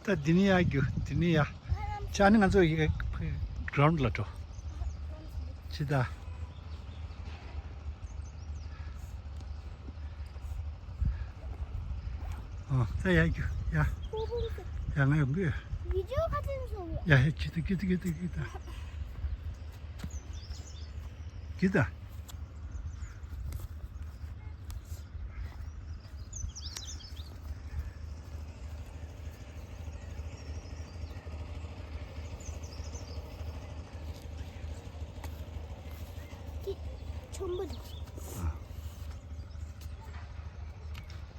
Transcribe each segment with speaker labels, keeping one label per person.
Speaker 1: 다 디니야 교 디니야 자는 간저 이게 그라운드라죠 지다 자야 이거 야 양아 연구
Speaker 2: 비디오 같은 소리야.
Speaker 1: 야 기다 기다
Speaker 2: 전부 다.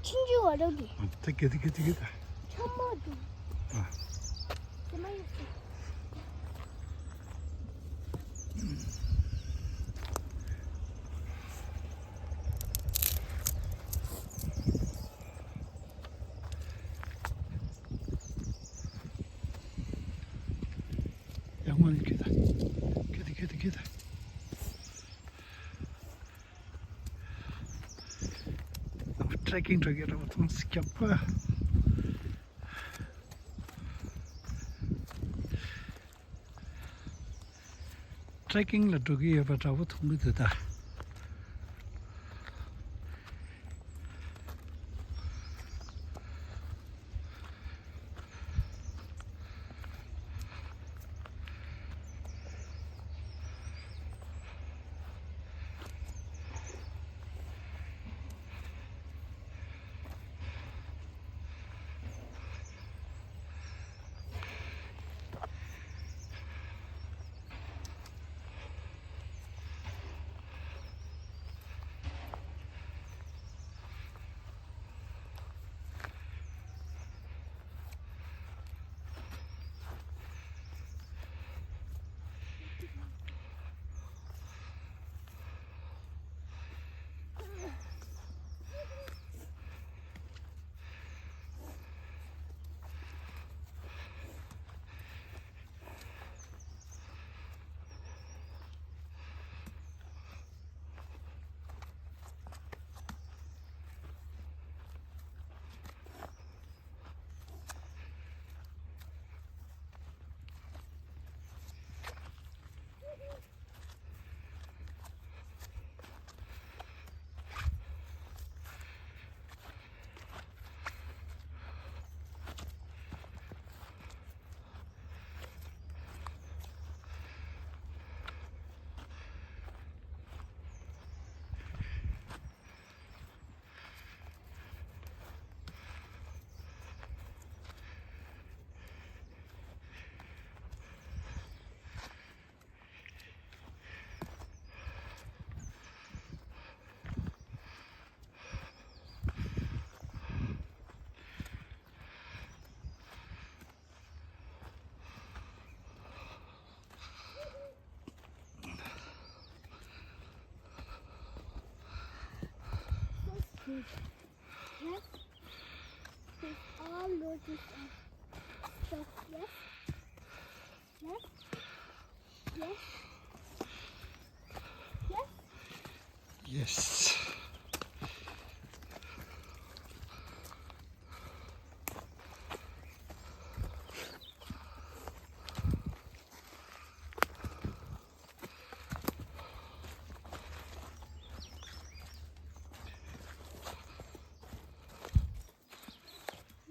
Speaker 2: 친구 어려기.
Speaker 1: 기다
Speaker 2: 천모도. 그만.
Speaker 1: 양만이 기다 트레킹 저기라고 좀 스킵 트레킹 저기 해봐라고 통보되다
Speaker 2: Yes. It's all loaded up. So, yes. Yes. Yes. Yes.
Speaker 1: Yes.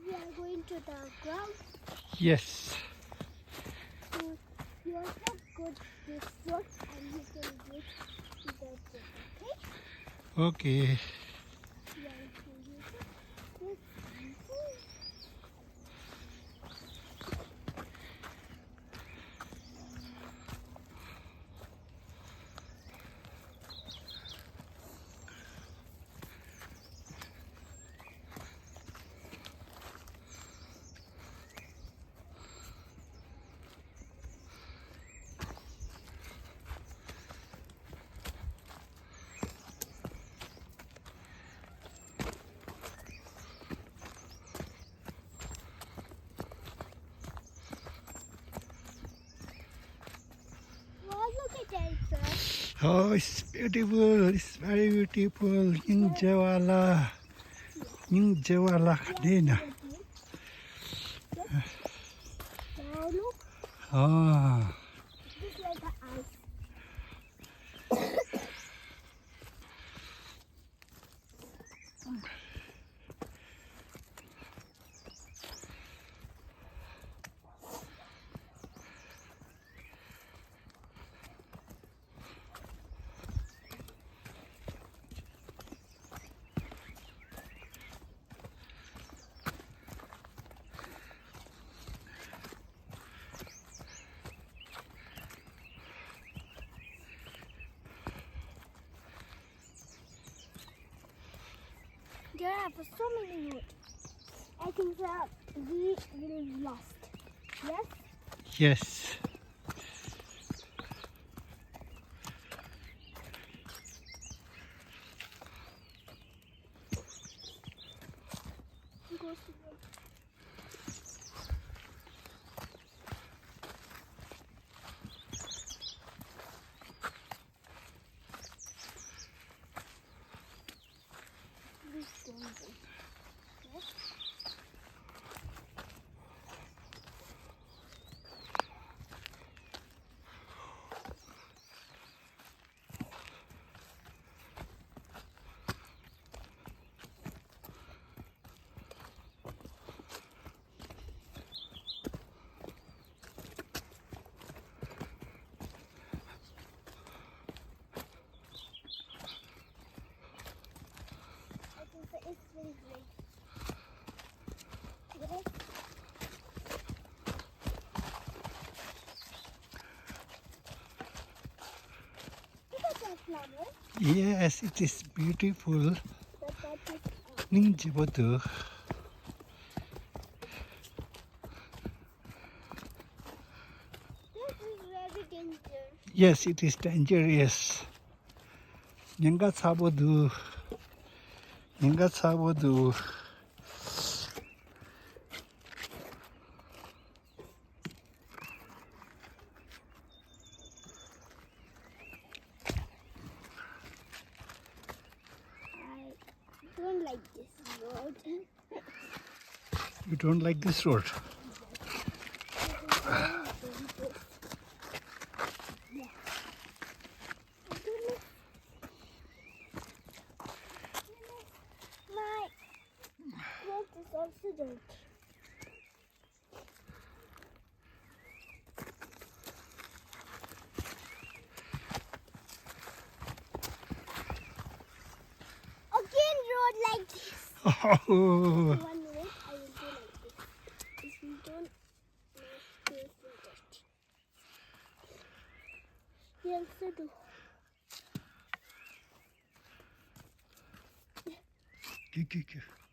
Speaker 2: We are going to the ground.
Speaker 1: Yes.
Speaker 2: So you also go this road and you can get to the boat, okay?
Speaker 1: Okay.
Speaker 2: We are going to use this. Wow, look at that, sir.
Speaker 1: Oh, it's beautiful. It's very beautiful. Ninjawala. Ninjawala. Dina.
Speaker 2: Yes.
Speaker 1: Ah,
Speaker 2: Just like the ice. There are so many wood. I think that we will lost. Yes?
Speaker 1: yes.
Speaker 2: Go to the this one. Yes? I think that it's very great. Yes? Look at that flower.
Speaker 1: Yes, it is beautiful.
Speaker 2: That is
Speaker 1: Ninja bodo.
Speaker 2: this is very dangerous.
Speaker 1: Yes, it is dangerous. Nyanga sabodu. Nyanga sabodu.
Speaker 2: I don't like this road.
Speaker 1: You don't like this road?
Speaker 2: My clothes is also dirty. Again road like this.
Speaker 1: Oh,
Speaker 2: 1 minute I will do like this. If you don't make this dirty. You also do.
Speaker 1: Go, go, go.